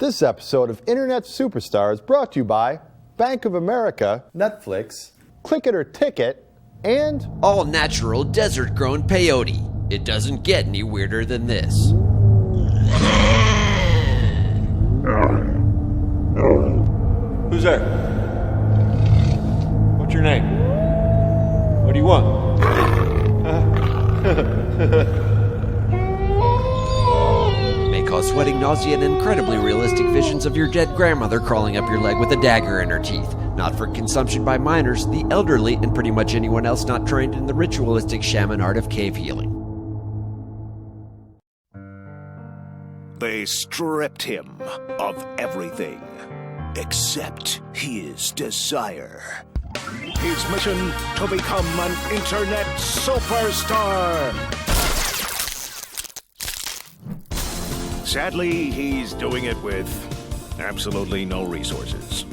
This episode of Internet Superstar is brought to you by Bank of America, Netflix, Click It or Ticket, and all natural desert-grown peyote. It doesn't get any weirder than this. Who's there? What's your name? What do you want? May cause sweating, nausea, and incredibly realistic visions of your dead grandmother crawling up your leg with a dagger in her teeth. Not for consumption by minors, the elderly, and pretty much anyone else not trained in the ritualistic shaman art of cave healing. They stripped him of everything except his desire. His mission to become an internet superstar. Sadly, he's doing it with absolutely no resources.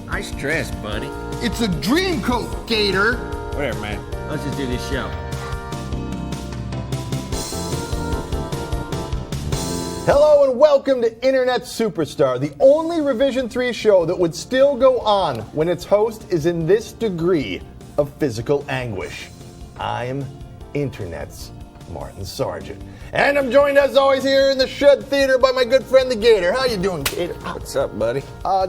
Nice dress, buddy. It's a dream coat, Gator. Whatever, man. Let's just do this show. hello and welcome to Internet Superstar, the only Revision 3 show that would still go on when its host is in this degree of physical anguish. I'm Internet's Martin Sargent. And I'm joined as always here in the Shed Theater by my good friend the Gator. How you doing, Gator? What's up, buddy?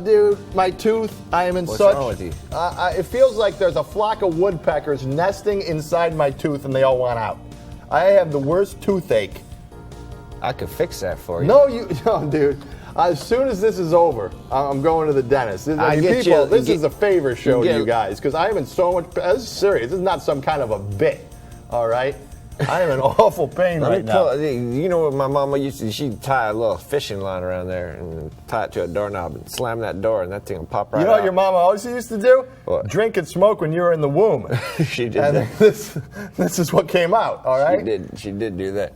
Dude, my tooth, I am in What's such... wrong with you? It feels like there's a flock of woodpeckers nesting inside my tooth and they all want out. I have the worst toothache. I could fix that for you. No, dude. As soon as this is over, I'm going to the dentist. This is a favor show to you guys because I am in so much... This is serious. This is not some kind of a bit, all right? I am in awful pain right now. You know what my mama used to do? She'd tie a little fishing line around there and tie it to a doorknob and slam that door and that thing would pop right out. You know what your mama always used to do? What? Drink and smoke when you were in the womb. She did and that. This is what came out, all right? She did do that.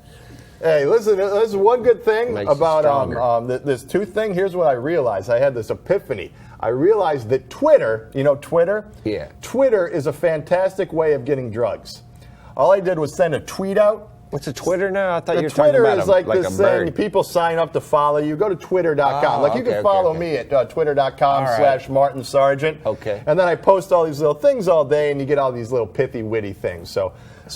Hey, listen, there's one good thing Makes about this tooth thing. Here's what I realized. I had this epiphany. I realized that Twitter, you know Twitter? Yeah. Twitter is a fantastic way of getting drugs. All I did was send a tweet out. What's a Twitter now? I thought you were Twitter talking about is like this thing. People sign up to follow you. Go to twitter.com. You can follow me at twitter.com/Martin Sargent. Okay. And then I post all these little things all day, and you get all these little pithy, witty things. So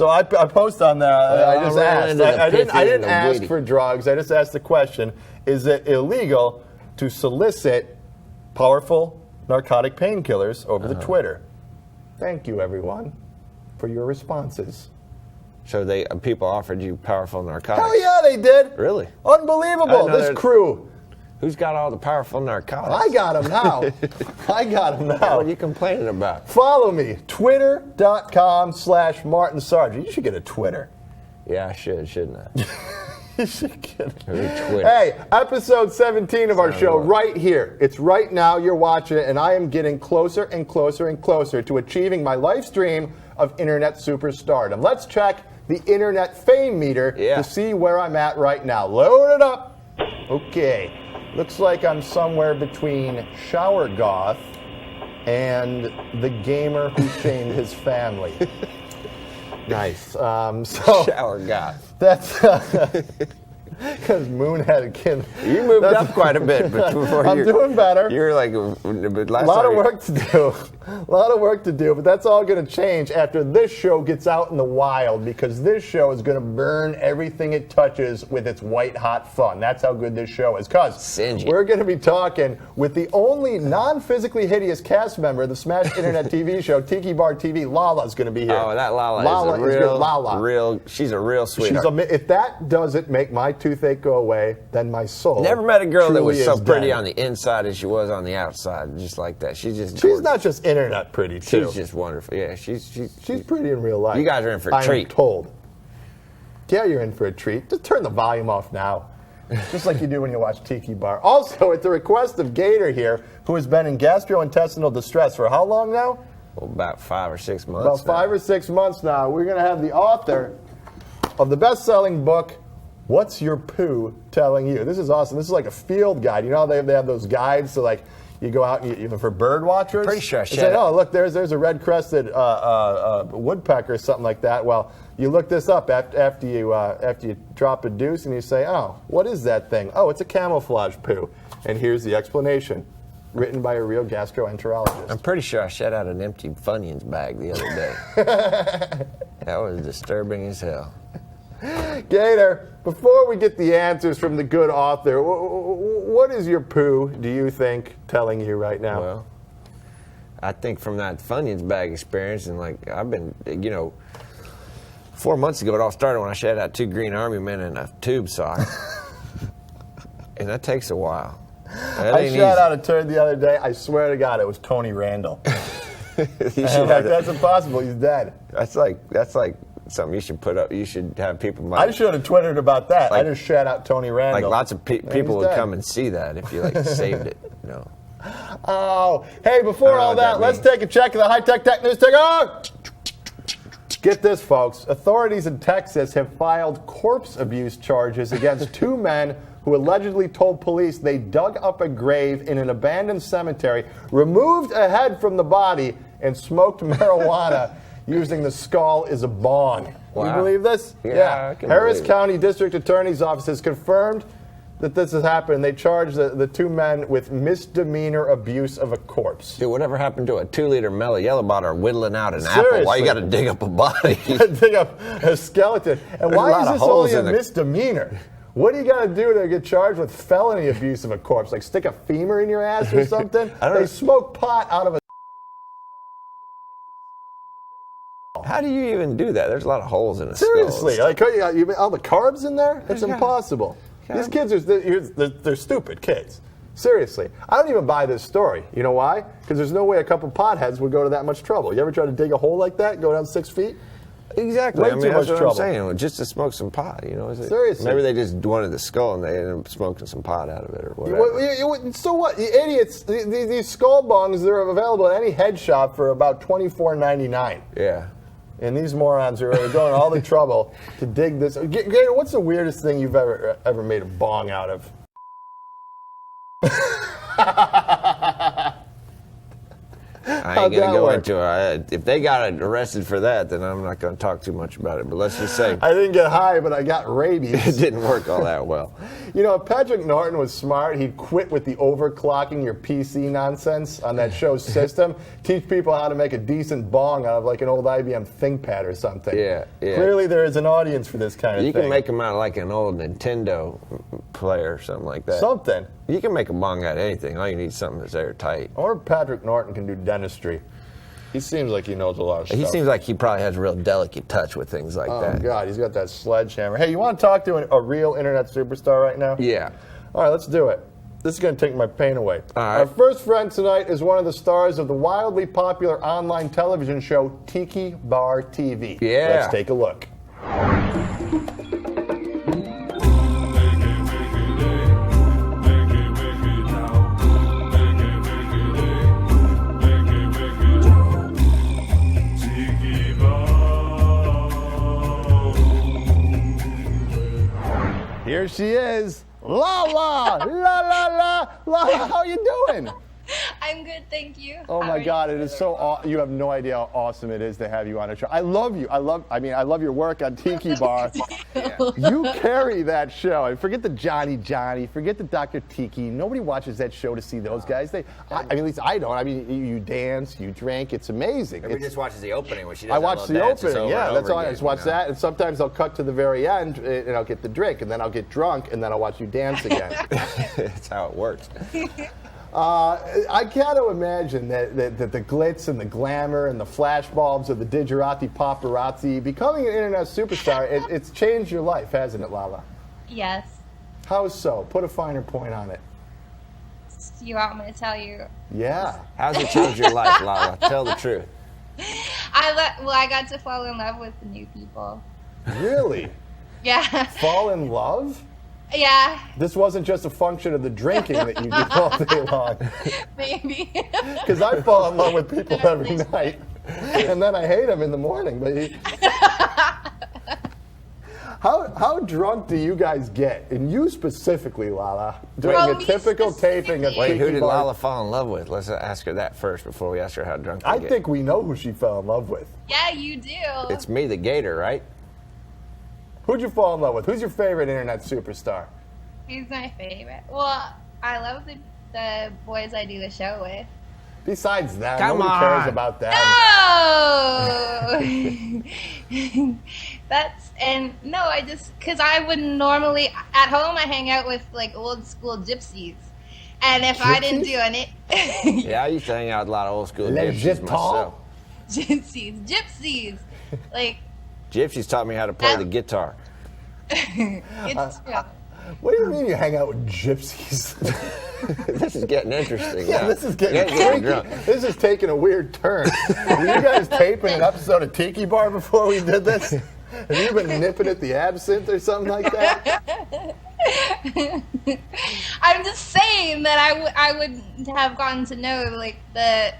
I post on there. I just asked. I didn't ask for drugs. I just asked the question: is it illegal to solicit powerful narcotic painkillers over the Twitter? Thank you, everyone, for your responses. So people offered you powerful narcotics? Hell yeah, they did. Really? Unbelievable. This crew. Who's got all the powerful narcotics? I got them now. What are you complaining about? Follow me. Twitter.com/Martin Sargent. You should get a Twitter. Yeah, I should, shouldn't I? You should get it. Twitter. Hey, episode 17 of our show right here. It's right now. You're watching it, and I am getting closer and closer and closer to achieving my life's dream of Internet superstardom. Let's check the Internet fame meter to see where I'm at right now. Load it up. Okay. Looks like I'm somewhere between Shower Goth and the gamer who shamed his family. Nice. Shower Goth. That's because Moon had a kid. You moved up quite a bit before I'm doing better. You're like a lot of work to do. A lot of work to do, but that's all going to change after this show gets out in the wild because this show is going to burn everything it touches with its white hot fun. That's how good this show is. Because we're going to be talking with the only non-physically hideous cast member of the Smash Internet TV show, Tiki Bar TV. Lala's going to be here. Oh, that Lala is good. She's a real sweetheart. If that doesn't make my toothache go away, then my soul. Never met a girl that was so pretty dead. on the inside as she was on the outside, just like that. She's not just internet pretty too. She's just wonderful. Yeah, she's pretty in real life. You guys are in for a treat. I'm told. Yeah, you're in for a treat. Just turn the volume off now, just like you do when you watch Tiki Bar. Also, at the request of Gator here, who has been in gastrointestinal distress for how long now? Well, about 5 or 6 months. About 5 or 6 months now. We're going to have the author of the best-selling book, What's Your Poo Telling You? This is awesome. This is like a field guide. You know how they have those guides? So like you go out and even for bird watchers. Pretty sure I say, oh, look, there's a red-crested woodpecker or something like that. Well, you look this up after you drop a deuce and you say, oh, what is that thing? Oh, it's a camouflage poo. And here's the explanation, written by a real gastroenterologist. I'm pretty sure I shat out an empty Funyuns bag the other day. That was disturbing as hell. Gator, before we get the answers from the good author, what is your poo, do you think, telling you right now? Well, I think from that Funyuns bag experience, and like I've been, 4 months ago it all started when I shat out 2 Green Army men in a tube sock. And that takes a while. I shat out a turd the other day. I swear to God, it was Tony Randall. That's impossible. He's dead. That's like something you should put up. You should have people. I should have twittered about that. I just shat out Tony Randall. Like lots of people would come and see that if you saved it. Oh, hey! Before all that, let's take a check of the high-tech tech news ticker. Get this, folks. Authorities in Texas have filed corpse abuse charges against 2 men who allegedly told police they dug up a grave in an abandoned cemetery, removed a head from the body, and smoked marijuana using the skull as a bong. Wow. You believe this? Yeah. Harris County District Attorney's Office has confirmed that this has happened. They charged the 2 men with misdemeanor abuse of a corpse. Dude, whatever happened to a 2-liter Mellow Yellow Bottle whittling out an apple? Why you got to dig up a body? Dig up a skeleton. And why is this only a misdemeanor? What do you got to do to get charged with felony abuse of a corpse? Like stick a femur in your ass or something? They smoke pot out of a... How do you even do that? There's a lot of holes in a Seriously, skull. like you all the carbs in there? It's impossible. These kids they're stupid kids. Seriously. I don't even buy this story. You know why? Because there's no way a couple potheads would go to that much trouble. You ever try to dig a hole like that, go down 6 feet? Exactly. Way I mean, too that's much what trouble. I'm saying. Just to smoke some pot, Seriously. Maybe they just wanted the skull and they ended up smoking some pot out of it or whatever. So what? You idiots. These skull bongs, they're available at any head shop for about $24.99. Yeah. And these morons are going all the trouble to dig this. Gator, what's the weirdest thing you've ever made a bong out of? I ain't going to go into it. If they got arrested for that, then I'm not going to talk too much about it. But let's just say... I didn't get high, but I got rabies. It didn't work all that well. If Patrick Norton was smart, he'd quit with the overclocking your PC nonsense on that show's system. Teach people how to make a decent bong out of like an old IBM ThinkPad or something. Yeah. Clearly there is an audience for this kind of thing. You can make them out of like an old Nintendo player or something like that. Something. You can make a bong out of anything. All you need is something that's airtight. Or Patrick Norton can do dentistry. He seems like he knows a lot of stuff. He seems like he probably has a real delicate touch with things like that. Oh, God, he's got that sledgehammer. Hey, you want to talk to a real internet superstar right now? Yeah. All right, let's do it. This is going to take my pain away. All right. Our first friend tonight is one of the stars of the wildly popular online television show Tiki Bar TV. Yeah. Let's take a look. Here she is, Lala! La la la! Lala, how you doing? I'm good, thank you. Oh my God, it is so you have no idea how awesome it is to have you on a show. I love you. I love your work on Tiki Bar. You carry that show. And forget the Johnny, forget the Dr. Tiki. Nobody watches that show to see those guys. At least I don't. I mean, you dance, you drink. It's amazing. Everybody just watches the opening when she does I watch the opening, that's all. I just watch that. that, and sometimes I'll cut to the very end, and I'll get the drink, and then I'll get drunk, and then I'll watch you dance again. That's how it works. I got to imagine that the glitz and the glamour and the flashbulbs of the digerati paparazzi, becoming an internet superstar, it's changed your life, hasn't it, Lala? Yes. How so? Put a finer point on it. You want me to tell you? Yeah. How's it changed your life, Lala? Tell the truth. I got to fall in love with new people. Really? Yeah. Fall in love? Yeah. This wasn't just a function of the drinking that you do all day long. Maybe. Because I fall in love with people every night, and then I hate them in the morning. But how drunk do you guys get? And you specifically, Lala, during a typical taping of Wait, Tiki who did Bar? Lala fall in love with? Let's ask her that first before we ask her how drunk I they get. think we know who she fell in love with. Yeah, you do. It's me, the Gator, right? Who'd you fall in love with? Who's your favorite internet superstar? He's my favorite. Well, I love the boys I do the show with. Besides that, Come nobody on. cares about that. No! Because I would normally, at home, I hang out with like old school gypsies. And if I didn't do any. Yeah, I used to hang out with a lot of old school Les gypsies Gypsies. myself. Gypsies. Like, Gypsies taught me how to play the guitar. it's true. What do you mean you hang out with gypsies? This is getting interesting. Yeah, now. this is getting Getting freaky. drunk. This is taking a weird turn. Were you guys taping an episode of Tiki Bar before we did this? Have you been nipping at the absinthe or something like that? I'm just saying that I would have gotten to know like the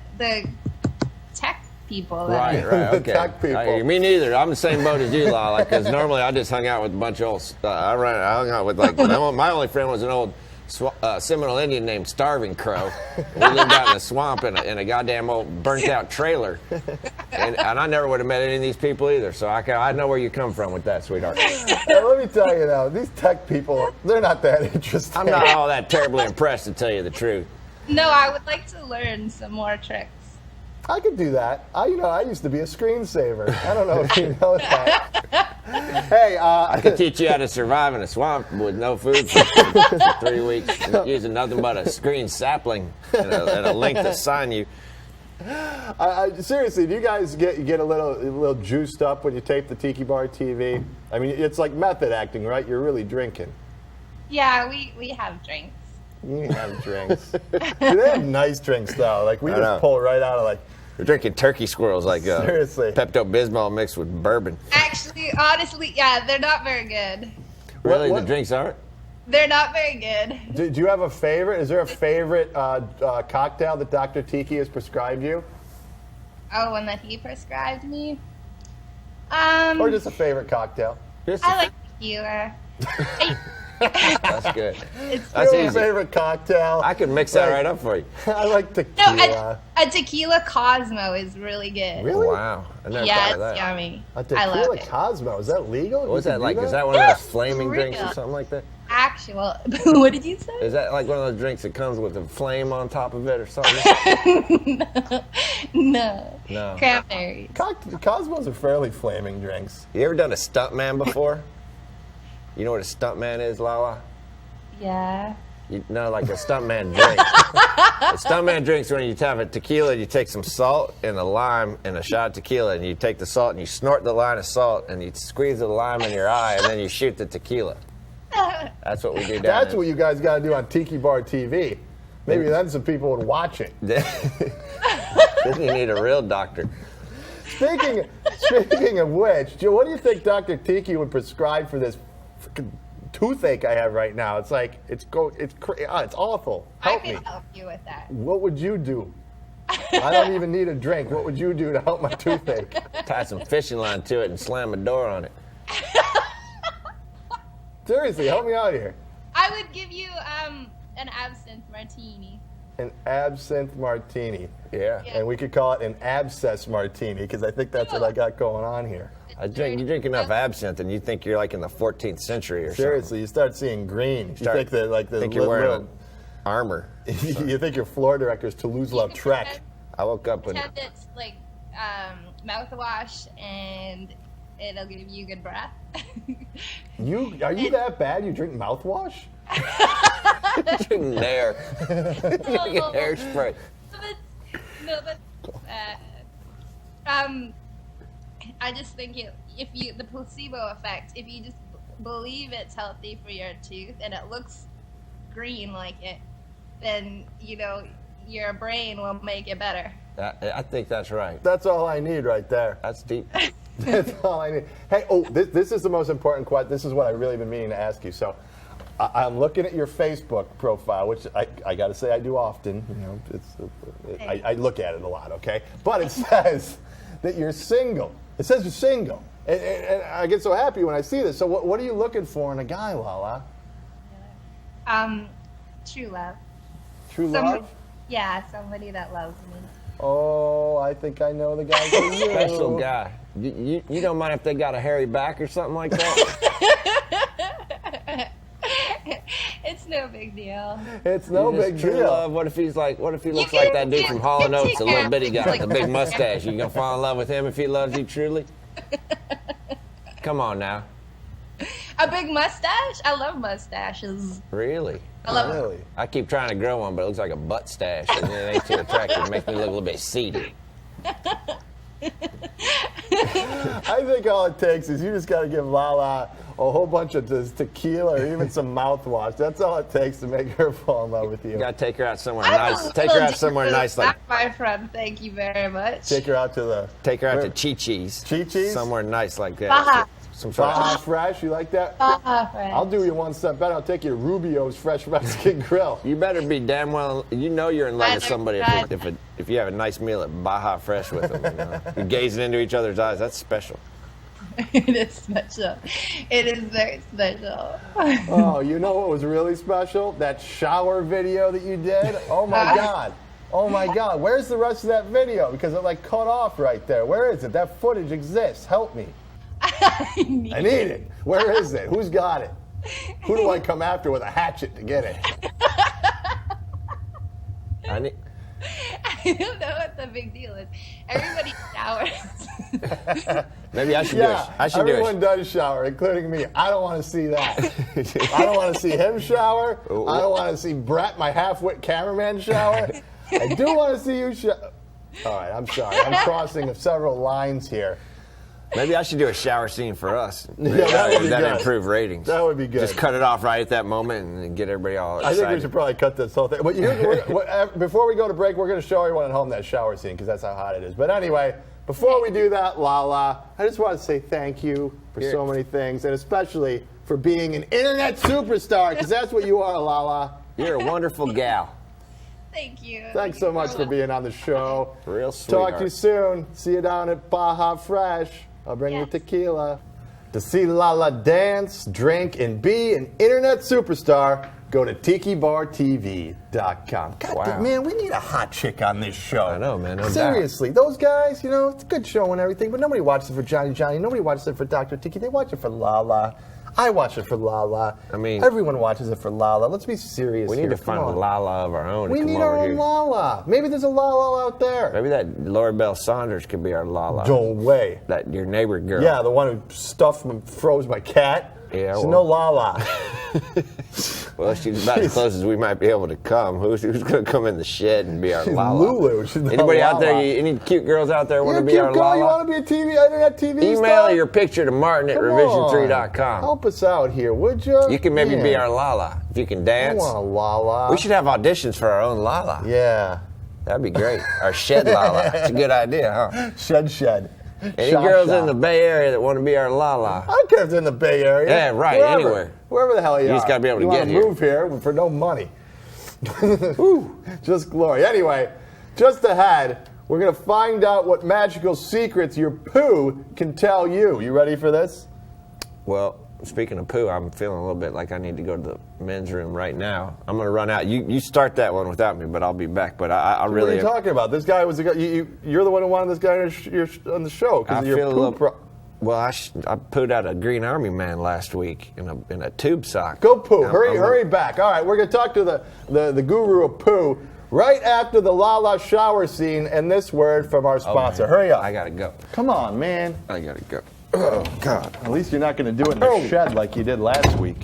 tech people. Right, The okay. tech people. I hear you. Me neither. I'm the same boat as you, Lala, because normally I just hung out with a bunch of old. I hung out with like my only friend was an old Seminole Indian named Starving Crow. We lived out in the swamp in a goddamn old burnt out trailer, and I never would have met any of these people either. So I know where you come from with that, sweetheart. Hey, let me tell you now, these tech people, they're not that interesting. I'm not all that terribly impressed, to tell you the truth. No, I would like to learn some more tricks. I could do that. I used to be a screensaver. I don't know if you know that. Hey, I could teach you how to survive in a swamp with no food for 3 weeks, using nothing but a screen sapling and a link to sign you. seriously, do you guys get a little juiced up when you tape the Tiki Bar TV? I mean, it's like method acting, right? You're really drinking. Yeah, we have drinks. You have drinks. They have nice drinks though. Like we I just know. pull right out of like. We're drinking turkey squirrels like Seriously. Pepto-Bismol mixed with bourbon. Actually, honestly, yeah, they're not very good. Really, what- the drinks aren't? They're not very good. Do you have a favorite? Is there a favorite cocktail that Dr. Tiki has prescribed you, Oh, one that he prescribed me. or just a favorite cocktail? I like tequila. That's good. It's That's Your easy. favorite cocktail? I could mix that Like- right up for you. I like no, tequila. a tequila Cosmo is really good. Really? Wow. I never Yeah, thought it's of that. yummy. A I tequila love it. Cosmo. Is that legal? What was You that can like? do Is that one of those Yes, flaming for drinks or real. something like that? Actual. What did you say? Is that like one of those drinks that comes with a flame on top of it or something? No. No. Cranberries. Cosmos are fairly flaming drinks. You ever done a stuntman before? You know what a stuntman is, Lala? Yeah. You know, like a stuntman drink. A stuntman drink's when you have a tequila, you take some salt and a lime and a shot of tequila, and you take the salt and you snort the line of salt and you squeeze the lime in your eye, and then you shoot the tequila. That's what we do down That's there. what you guys got to do on Tiki Bar TV. Maybe then some people would watch it. Then you need a real doctor. Speaking of which, Joe, what do you think Dr. Tiki would prescribe for this freaking toothache I have right now? It's like it's awful. I Help can me. help you with that. What would you do? I don't even need a drink. What would you do to help my toothache? Tie some fishing line to it and slam a door on it. Seriously, help me out here. I would give you an absinthe martini. An absinthe martini. Yeah. Yeah. And we could call it an abscess martini because I think that's what I got going on here. You drink enough absinthe and you think you're like in the 14th century or Seriously, you start seeing green. You think that like the think you're wearing armor. you think your floor director is Toulouse-Lautrec. I woke up and Pretend it's like mouthwash and it'll give you good breath. Are you that bad? You drink mouthwash? drink Nair. Drinking hairspray. No, but I just think the placebo effect, if you just believe it's healthy for your tooth and it looks green like it, then your brain will make it better. I think that's right. That's all I need right there. That's deep. That's all I need. Hey, this is the most important question. This is what I've really been meaning to ask you. So, I'm looking at your Facebook profile, which I got to say I do often. I look at it a lot, okay? But it says that you're single. It says you're single, and I get so happy when I see this. So, what are you looking for in a guy, Lala? True love. True love? Yeah, somebody that loves me. Oh, I think I know the guy for you. Special guy. You don't mind if they got a hairy back or something like that? It's no big deal. It's no big True deal. love. What if he looks like can- that dude from Hall & Oates, the little bitty guy like- with the big mustache? You gonna fall in love with him if he loves you truly? Come on now. A big mustache? I love mustaches. Really? I love Really? I keep trying to grow one, but it looks like a butt stash, and it ain't too attractive. It makes me look a little bit seedy. I think all it takes is you just got to give Lala a whole bunch of tequila or even some mouthwash. That's all it takes to make her fall in love with you. You gotta take her out somewhere I nice. will Take her out do somewhere nice, like my friend. Thank you very much. Take her out to the Chi-Chi's. Chi-Chi's? Somewhere nice like that. Baja. Some sort Baja of, Fresh. You like that? Friend. I'll do you one step better. I'll take you to Rubio's Fresh Mexican Grill. you better be damn well. You know you're in love with somebody Right. if you have a nice meal at Baja Fresh with them. You know? You're gazing into each other's eyes. That's special. It is special. It is very special. Oh, you know what was really special? That shower video that you did? Oh my God. Oh my God. Where's the rest of that video? Because it like cut off right there. Where is it? That footage exists. Help me. I need it. Where is it? Who's got it? Who do I come after with a hatchet to get it? I need. I don't know what the big deal is. Everybody showers. Maybe I should Yeah, do it. I should do everyone it. does shower, including me. I don't want to see that. I don't want to see him shower. I don't want to see Brett, my half-wit cameraman, shower. I do want to see you shower. All right, I'm sorry. I'm crossing several lines here. Maybe I should do a shower scene for us. Yeah, that would be That'd good. improve ratings. That would be good. Just cut it off right at that moment and then get everybody all I excited. think we should probably cut this whole thing. But before we go to break, we're going to show everyone at home that shower scene because that's how hot it is. But anyway, before we do that, Lala, I just want to say thank you for so many things, and especially for being an internet superstar because that's what you are, Lala. You're a wonderful gal. Thank you. Thanks so much for being on the show. Real sweetheart. Talk to you soon. See you down at Baja Fresh. I'll bring you Yes. tequila. To see Lala dance, drink, and be an internet superstar, go to tikibartv.com. God, Wow. man, we need a hot chick on this show. I know, man, no doubt. Seriously, those guys, it's a good show and everything, but nobody watches it for Johnny. Nobody watches it for Dr. Tiki. They watch it for Lala. I watch it for Lala. I mean, everyone watches it for Lala. Let's be serious We here. need to Come find a on. Lala of our own. We to come need our over own here. Lala. Maybe there's a Lala out there. Maybe that Lori Bell Saunders could be our Lala. No way. That your neighbor girl. Yeah, the one who stuffed and froze my cat. Yeah, She's well. no Lala. Well, she's about as close as we might be able to come. Who's going to come in the shed and be our She's Lala? Lulu. She's not Anybody out there? Lala. Any cute girls out there want You're to a be cute our girl. Lala? You want to be a internet TV Email star? your picture to Martin at Come revision3.com. on. Help us out here, would you? You can maybe be Yeah. our Lala if you can I dance. want a Lala. We should have auditions for our own Lala. Yeah. That'd be great. Our shed Lala. It's a good idea, huh? Shed. Any Shop, girls shop. in the Bay Area that want to be our Lala? I don't care if it's in the Bay Area. Yeah, right, Wherever. anywhere. Wherever the hell you are. just gotta be able to you get wanna here. move here for no money. Whew, just glory. Anyway, just ahead, we're going to find out what magical secrets your poo can tell you. You ready for this? Well, speaking of poo, I'm feeling a little bit like I need to go to the men's room right now. I'm going to run out. You start that one without me, but I'll be back. But I What really are you talking about? This guy was the guy. You're the one who wanted this guy on the show I because of your feel a poo little. Well, I pooed out a Green Army man last week in a tube sock. Go poo. I'm- Hurry back. All right, we're going to talk to the guru of poo right after the Lala shower scene and this word from our sponsor. man. Hurry up. I got to go. Come on, man. I got to go. Oh, God. At least you're not going to do it in the shed like you did last week.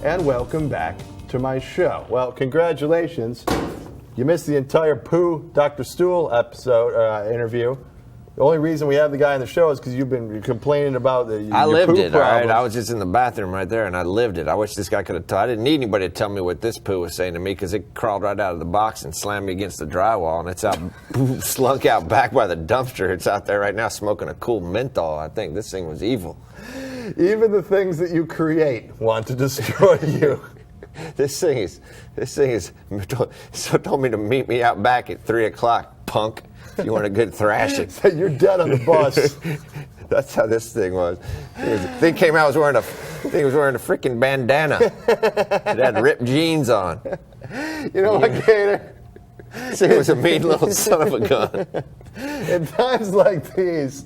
And welcome back to my show. Well, congratulations. You missed the entire Pooh Dr. Stool episode interview. The only reason we have the guy on the show is because you've been complaining about I your lived poo it, all right? problems. I was just in the bathroom right there, and I lived it. I wish this guy could have I didn't need anybody to tell me what this poo was saying to me because it crawled right out of the box and slammed me against the drywall, and it's out, slunk out back by the dumpster. It's out there right now smoking a cool menthol. I think this thing was evil. Even the things that you create want to destroy you. This thing is so told me to meet me out back at 3 o'clock, punk. If you want a good thrashing. You're dead on the bus. That's how this thing was. Thing came out, I was wearing a freaking bandana. It had ripped jeans on. You know what, Gator? He was a mean little son of a gun. In times like these,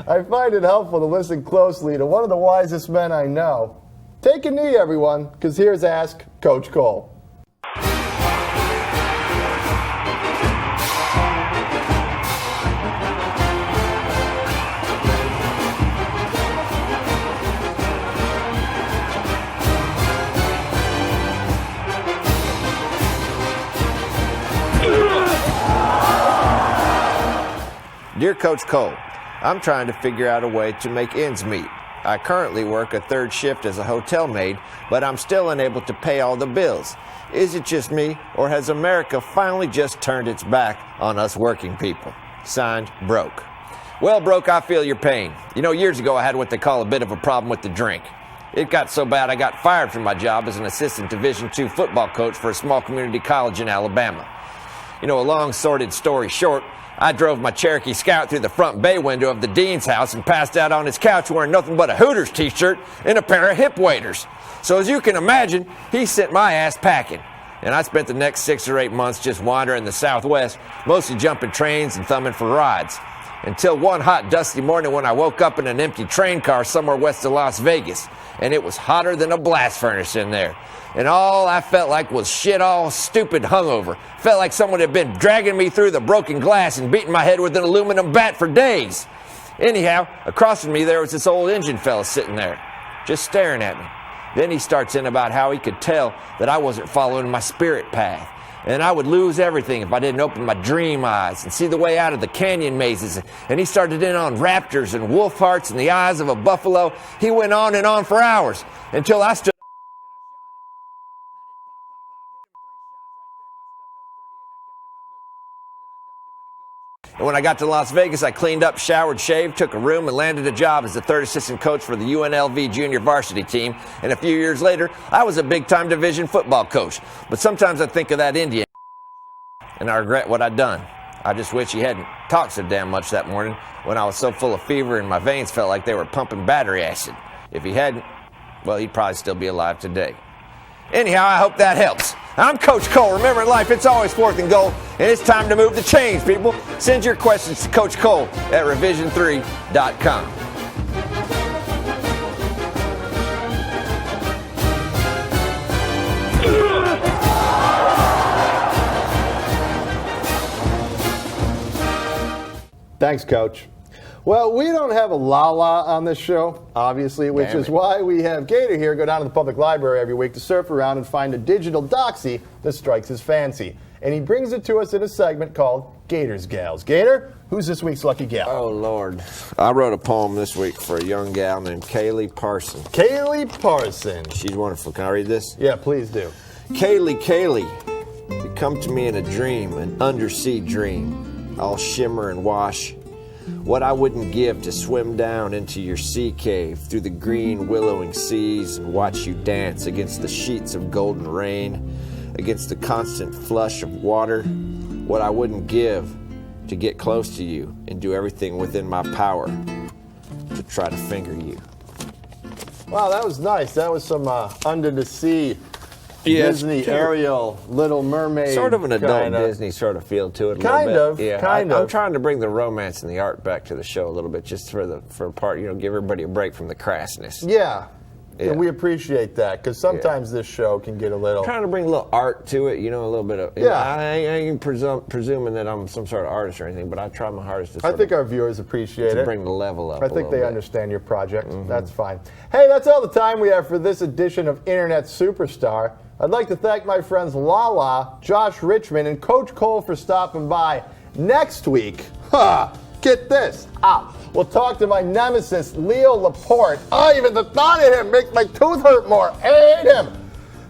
I find it helpful to listen closely to one of the wisest men I know. Take a knee, everyone, because here's Ask Coach Cole. Dear Coach Cole, I'm trying to figure out a way to make ends meet. I currently work a third shift as a hotel maid, but I'm still unable to pay all the bills. Is it just me, or has America finally just turned its back on us working people? Signed, Broke. Well, Broke, I feel your pain. You know, years ago I had what they call a bit of a problem with the drink. It got so bad I got fired from my job as an assistant Division II football coach for a small community college in Alabama. You know, a long, sordid story short, I drove my Cherokee Scout through the front bay window of the dean's house and passed out on his couch wearing nothing but a Hooters t-shirt and a pair of hip waders. So as you can imagine, he sent my ass packing. And I spent the next 6 or 8 months just wandering the Southwest, mostly jumping trains and thumbing for rides. Until one hot, dusty morning when I woke up in an empty train car somewhere west of Las Vegas. And it was hotter than a blast furnace in there. And all I felt like was shit all stupid hungover. Felt like someone had been dragging me through the broken glass and beating my head with an aluminum bat for days. Anyhow, across from me there was this old engine fella sitting there, just staring at me. Then he starts in about how he could tell that I wasn't following my spirit path. And I would lose everything if I didn't open my dream eyes and see the way out of the canyon mazes. And he started in on raptors and wolf hearts and the eyes of a buffalo. He went on and on for hours until I stood. And when I got to Las Vegas, I cleaned up, showered, shaved, took a room, and landed a job as the third assistant coach for the UNLV junior varsity team. And a few years later, I was a big-time division football coach. But sometimes I think of that Indian, and I regret what I'd done. I just wish he hadn't talked so damn much that morning when I was so full of fever and my veins felt like they were pumping battery acid. If he hadn't, well, he'd probably still be alive today. Anyhow, I hope that helps. I'm Coach Cole. Remember, in life, it's always 4th and goal, and it's time to move the chains, people. Send your questions to Coach Cole at revision3.com. Thanks, Coach. Well, we don't have a la-la on this show, obviously, which is why we have Gator here go down to the public library every week to surf around and find a digital doxy that strikes his fancy. And he brings it to us in a segment called Gator's Gals. Gator, who's this week's lucky gal? Oh, Lord. I wrote a poem this week for a young gal named Kaylee Parson. Kaylee Parson. She's wonderful. Can I read this? Yeah, please do. Kaylee, you come to me in a dream, an undersea dream. I'll shimmer and wash. What I wouldn't give to swim down into your sea cave through the green willowing seas and watch you dance against the sheets of golden rain, against the constant flush of water. What I wouldn't give to get close to you and do everything within my power to try to finger you. Wow, that was nice. That was some under the sea Disney, Ariel, Little Mermaid. Sort of an adult kinda. Disney sort of feel to it. Kind of. I'm trying to bring the romance and the art back to the show a little bit, just for a part, give everybody a break from the crassness. Yeah. Yeah. And we appreciate that, because sometimes this show can get a little... Trying to bring a little art to it, a little bit of... I ain't presuming that I'm some sort of artist or anything, but I try my hardest to I think our viewers appreciate it. To bring the level up I think they bit. understand your project. That's fine. Hey, that's all the time we have for this edition of Internet Superstar. I'd like to thank my friends Lala, Josh Richmond, and Coach Cole for stopping by. Next week, get this, we'll talk to my nemesis, Leo Laporte. Even the thought of him makes my tooth hurt more. I hate him.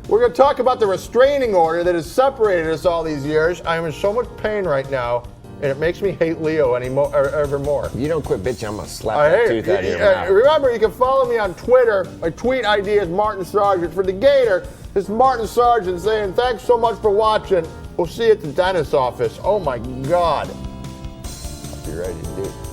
We're going to talk about the restraining order that has separated us all these years. I am in so much pain right now, and it makes me hate Leo ever more. You don't quit bitching, I'm going to slap that tooth out of your mouth. Remember, you can follow me on Twitter. My tweet ID is Martin Sargent. For the Gator, it's Martin Sargent saying, thanks so much for watching. We'll see you at the dentist's office. Oh, my God. I'll be ready to do it.